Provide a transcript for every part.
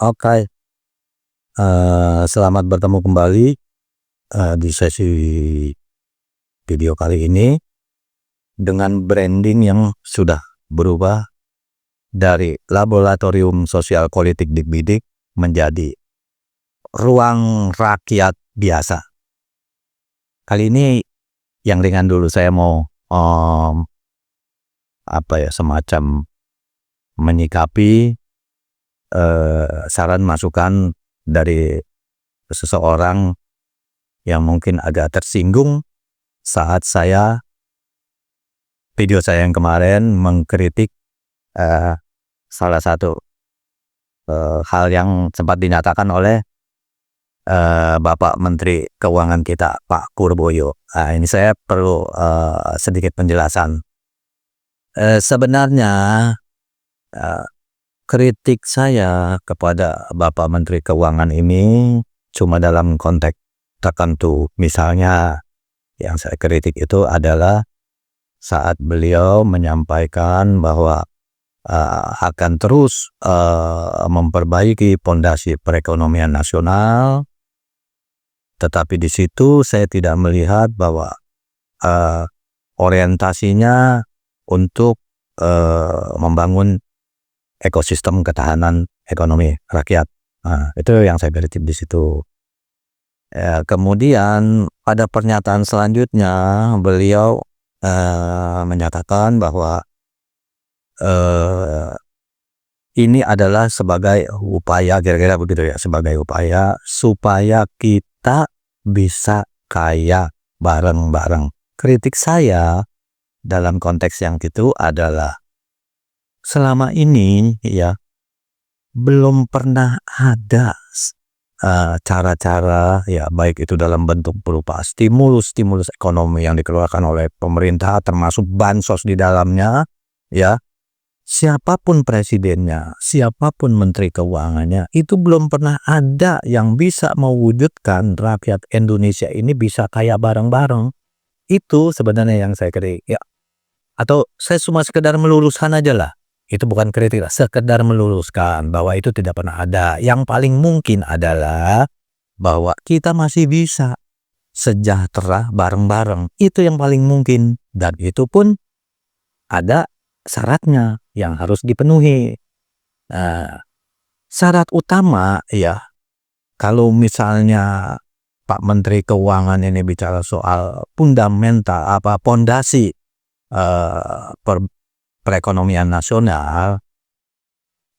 Oke, selamat bertemu kembali di sesi video kali ini dengan branding yang sudah berubah dari laboratorium sosial politik Dik menjadi ruang rakyat biasa. Kali ini yang ringan dulu, saya mau semacam menyikapi saran masukan dari seseorang yang mungkin agak tersinggung saat video saya yang kemarin mengkritik salah satu hal yang sempat dinyatakan oleh Bapak Menteri Keuangan kita, Pak Purboyo. Ini saya perlu sedikit penjelasan. Sebenarnya kritik saya kepada Bapak Menteri Keuangan ini cuma dalam konteks tertentu. Misalnya yang saya kritik itu adalah saat beliau menyampaikan bahwa akan terus memperbaiki pondasi perekonomian nasional, tetapi di situ saya tidak melihat bahwa orientasinya untuk membangun ekosistem ketahanan ekonomi rakyat. Itu yang saya kritik di situ. Kemudian pada pernyataan selanjutnya beliau menyatakan bahwa ini adalah sebagai upaya, kira-kira begitu ya, sebagai upaya supaya kita bisa kaya bareng-bareng. Kritik saya dalam konteks yang itu adalah selama ini ya belum pernah ada cara-cara ya, baik itu dalam bentuk berupa stimulus ekonomi yang dikeluarkan oleh pemerintah, termasuk bansos di dalamnya ya. Siapapun presidennya, siapapun menteri keuangannya, itu belum pernah ada yang bisa mewujudkan rakyat Indonesia ini bisa kaya bareng-bareng. Itu sebenarnya yang saya kritik ya. Atau saya cuma sekedar meluruskan aja lah. Itu bukan kritik lah, sekedar meluruskan bahwa itu tidak pernah ada. Yang paling mungkin adalah bahwa kita masih bisa sejahtera bareng-bareng. Itu yang paling mungkin. Dan itu pun ada syaratnya yang harus dipenuhi. Syarat utama ya, kalau misalnya Pak Menteri Keuangan ini bicara soal fundamental, pondasi perekonomian nasional,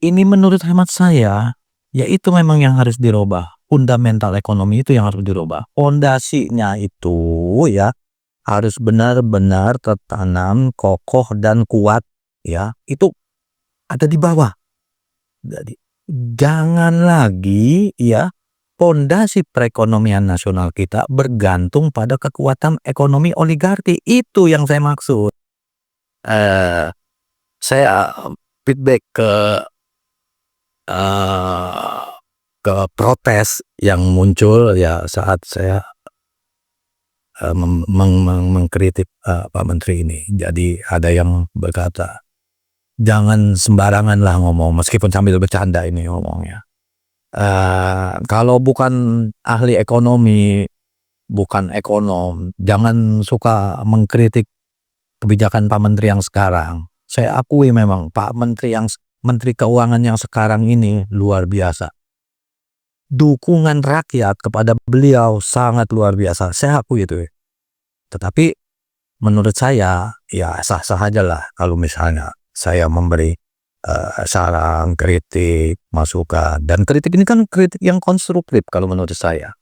ini menurut hemat saya yaitu memang yang harus dirubah. Fundamental ekonomi itu yang harus dirubah. Pondasinya itu ya harus benar-benar tertanam kokoh dan kuat ya. Itu ada di bawah. Jadi jangan lagi ya pondasi perekonomian nasional kita bergantung pada kekuatan ekonomi oligarki. Itu yang saya maksud. Saya feedback ke protes yang muncul ya saat saya mengkritik Pak Menteri ini. Jadi ada yang berkata, jangan sembarangan lah ngomong, meskipun sambil bercanda ini ngomongnya. Kalau bukan ahli ekonomi, bukan ekonom, jangan suka mengkritik kebijakan Pak Menteri yang sekarang. Saya akui memang Pak Menteri Keuangan yang sekarang ini luar biasa. Dukungan rakyat kepada beliau sangat luar biasa. Saya akui itu. Tetapi menurut saya ya sah-sah aja lah kalau misalnya saya memberi saran, kritik, masukan. Dan kritik ini kan kritik yang konstruktif kalau menurut saya.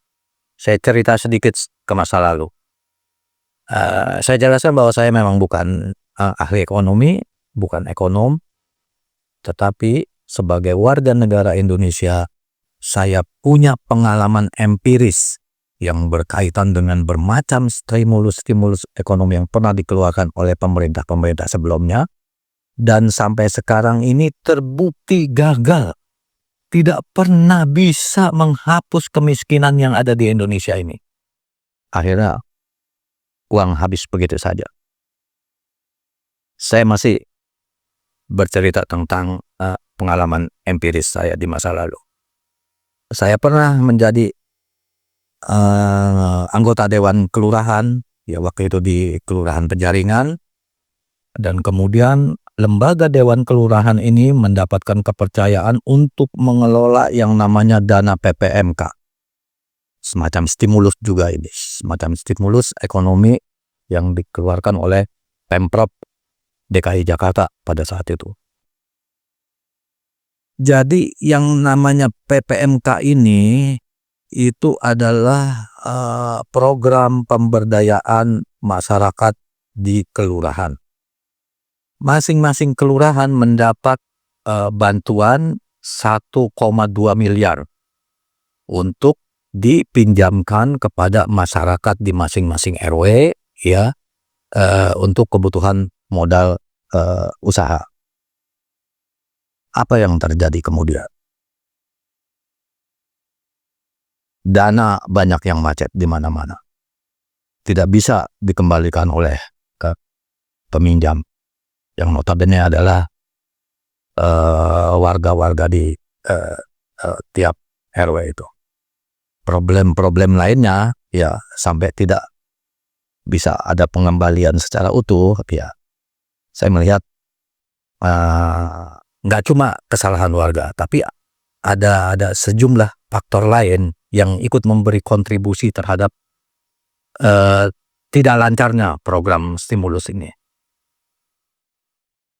Saya cerita sedikit ke masa lalu. Saya jelaskan bahwa saya memang bukan ahli ekonomi, bukan ekonom, tetapi sebagai warga negara Indonesia, saya punya pengalaman empiris yang berkaitan dengan bermacam stimulus ekonomi yang pernah dikeluarkan oleh pemerintah sebelumnya, dan sampai sekarang ini terbukti gagal. Tidak pernah bisa menghapus kemiskinan yang ada di Indonesia ini. Akhirnya uang habis begitu saja. Saya masih bercerita tentang pengalaman empiris saya di masa lalu. saya pernah menjadi anggota dewan kelurahan, ya waktu itu di Kelurahan Penjaringan, dan kemudian lembaga dewan kelurahan ini mendapatkan kepercayaan untuk mengelola yang namanya dana PPMK. Semacam stimulus juga ini, semacam stimulus ekonomi yang dikeluarkan oleh Pemprov DKI Jakarta pada saat itu. Jadi yang namanya PPMK ini itu adalah program pemberdayaan masyarakat di kelurahan. Masing-masing kelurahan mendapat bantuan 1,2 miliar untuk dipinjamkan kepada masyarakat di masing-masing RW, ya, untuk kebutuhan modal usaha. Apa yang terjadi kemudian? Dana banyak yang macet di mana-mana. Tidak bisa dikembalikan oleh peminjam yang notabene adalah warga-warga di tiap RW itu. Problem-problem lainnya ya sampai tidak bisa ada pengembalian secara utuh, ya saya melihat nggak cuma kesalahan warga, tapi ada sejumlah faktor lain yang ikut memberi kontribusi terhadap tidak lancarnya program stimulus ini.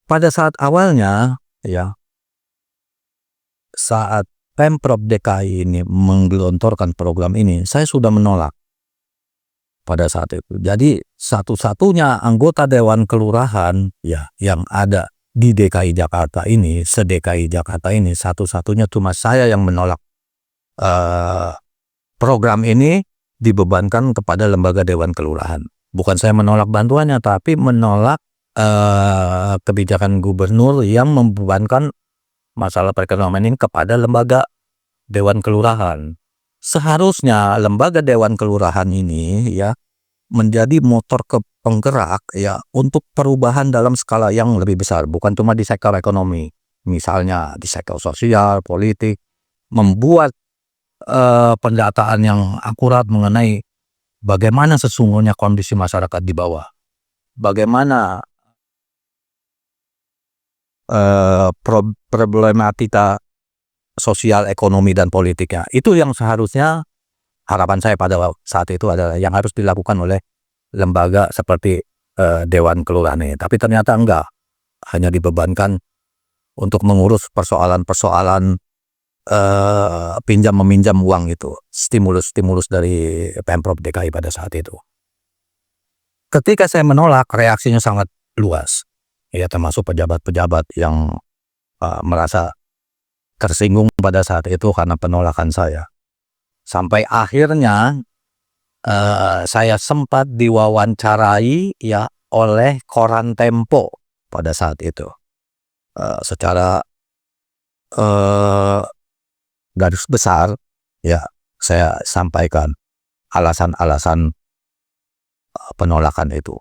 Pada saat awalnya, ya, saat Pemprov DKI ini menggelontorkan program ini, saya sudah menolak pada saat itu. Jadi satu-satunya anggota dewan kelurahan, ya, yang ada di DKI Jakarta ini, se-DKI Jakarta ini, satu-satunya cuma saya yang menolak program ini dibebankan kepada lembaga dewan kelurahan. Bukan saya menolak bantuannya, tapi menolak kebijakan gubernur yang membebankan masalah perekonomian ini kepada lembaga dewan kelurahan. Seharusnya lembaga dewan kelurahan ini ya menjadi motor penggerak ya untuk perubahan dalam skala yang lebih besar, bukan cuma di sektor ekonomi, misalnya di sektor sosial, politik, membuat pendataan yang akurat mengenai bagaimana sesungguhnya kondisi masyarakat di bawah, bagaimana problematika sosial, ekonomi, dan politiknya. Itu yang seharusnya harapan saya pada saat itu adalah yang harus dilakukan oleh lembaga seperti Dewan Kelurahan ini. Tapi ternyata enggak, hanya dibebankan untuk mengurus persoalan-persoalan pinjam-meminjam uang itu, stimulus-stimulus dari Pemprov DKI pada saat itu. Ketika saya menolak, reaksinya sangat luas, ya, termasuk pejabat-pejabat yang merasa tersinggung pada saat itu karena penolakan saya. Sampai akhirnya saya sempat diwawancarai ya oleh koran Tempo pada saat itu. Secara garis besar ya saya sampaikan alasan-alasan penolakan itu.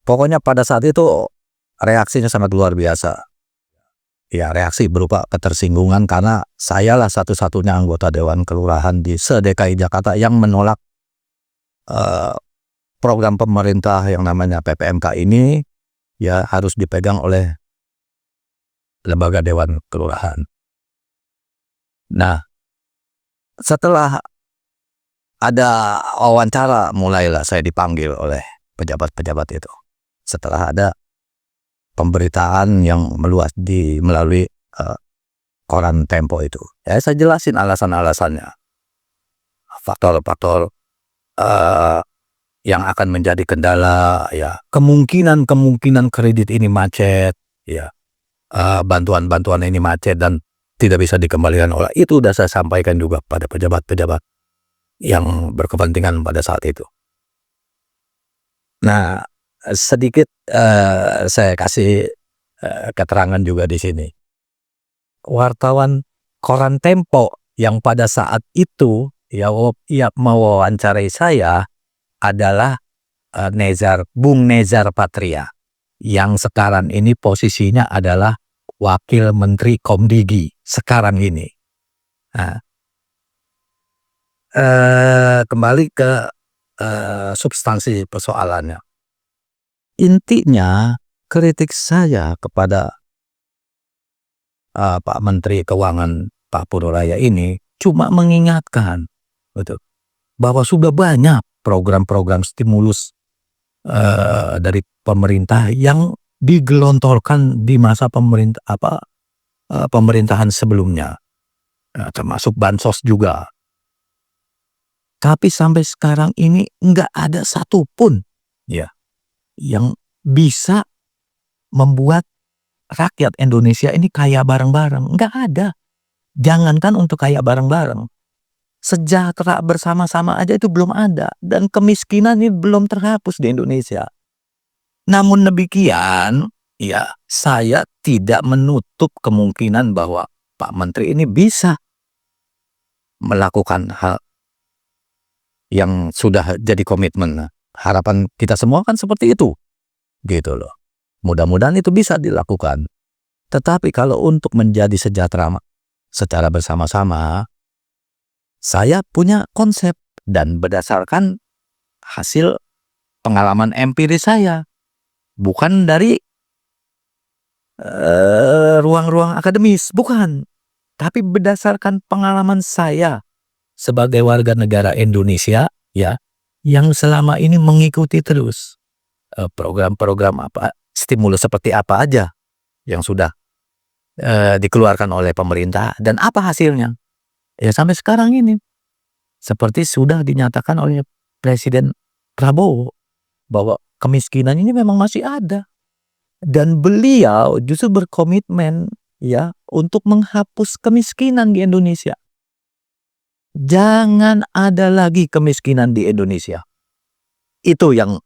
Pokoknya pada saat itu reaksinya sangat luar biasa. Ya, reaksi berupa ketersinggungan karena sayalah satu-satunya anggota Dewan Kelurahan di se-DKI Jakarta yang menolak program pemerintah yang namanya PPMK ini ya harus dipegang oleh lembaga Dewan Kelurahan. Nah, setelah ada wawancara, mulailah saya dipanggil oleh pejabat-pejabat itu. Setelah ada pemberitaan yang meluas melalui koran Tempo itu, ya saya jelasin alasan-alasannya, faktor-faktor yang akan menjadi kendala, ya kemungkinan kredit ini macet, ya bantuan-bantuan ini macet dan tidak bisa dikembalikan oleh itu. Sudah saya sampaikan juga pada pejabat-pejabat yang berkepentingan pada saat itu. Nah, sedikit saya kasih keterangan juga di sini. Wartawan koran Tempo yang pada saat itu ya mewawancarai saya adalah Bung Nezar Patria, yang sekarang ini posisinya adalah Wakil Menteri Komdigi sekarang ini. Nah, kembali ke substansi persoalannya. Intinya kritik saya kepada Pak Menteri Keuangan Pak Puroraya ini cuma mengingatkan gitu, bahwa sudah banyak program-program stimulus dari pemerintah yang digelontorkan di masa pemerintahan sebelumnya, termasuk bansos juga. Tapi sampai sekarang ini nggak ada satupun ya yang bisa membuat rakyat Indonesia ini kaya bareng-bareng. Nggak ada. Jangankan untuk kaya bareng-bareng, sejahtera bersama-sama aja itu belum ada, dan kemiskinan ini belum terhapus di Indonesia. Namun demikian, ya saya tidak menutup kemungkinan bahwa Pak Menteri ini bisa melakukan hal yang sudah jadi komitmen. Harapan kita semua kan seperti itu, gitu loh. Mudah-mudahan itu bisa dilakukan. Tetapi kalau untuk menjadi sejahtera secara bersama-sama, saya punya konsep dan berdasarkan hasil pengalaman empiris saya, bukan dari ruang-ruang akademis, bukan, tapi berdasarkan pengalaman saya sebagai warga negara Indonesia ya, yang selama ini mengikuti terus program-program stimulus seperti apa aja yang sudah dikeluarkan oleh pemerintah dan apa hasilnya. Ya sampai sekarang ini seperti sudah dinyatakan oleh Presiden Prabowo bahwa kemiskinan ini memang masih ada, dan beliau justru berkomitmen ya untuk menghapus kemiskinan di Indonesia. Jangan ada lagi kemiskinan di Indonesia. Itu yang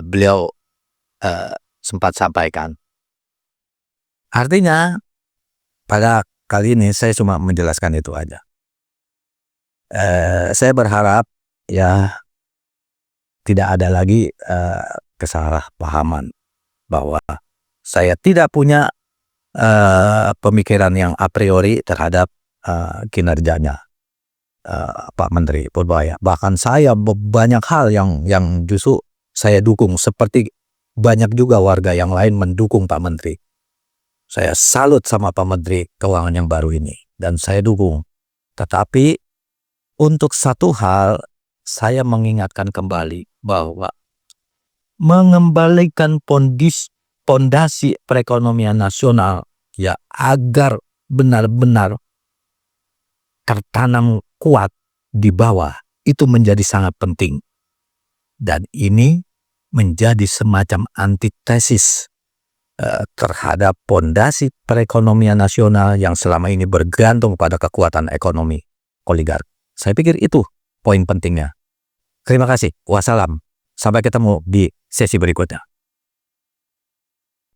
beliau sempat sampaikan. Artinya pada kali ini saya cuma menjelaskan itu aja. Saya berharap ya tidak ada lagi kesalahpahaman bahwa saya tidak punya pemikiran yang a priori terhadap kinerjanya Pak Menteri Puroraya. Bahkan saya banyak hal yang justru saya dukung, seperti banyak juga warga yang lain mendukung Pak Menteri. Saya salut sama Pak Menteri Keuangan yang baru ini dan saya dukung. Tetapi untuk satu hal saya mengingatkan kembali bahwa mengembalikan pondasi perekonomian nasional ya agar benar-benar tertanam kuat di bawah itu menjadi sangat penting. Dan ini menjadi semacam antitesis terhadap pondasi perekonomian nasional yang selama ini bergantung pada kekuatan ekonomi oligarki. Saya pikir itu poin pentingnya. Terima kasih. Wassalam. Sampai ketemu di sesi berikutnya.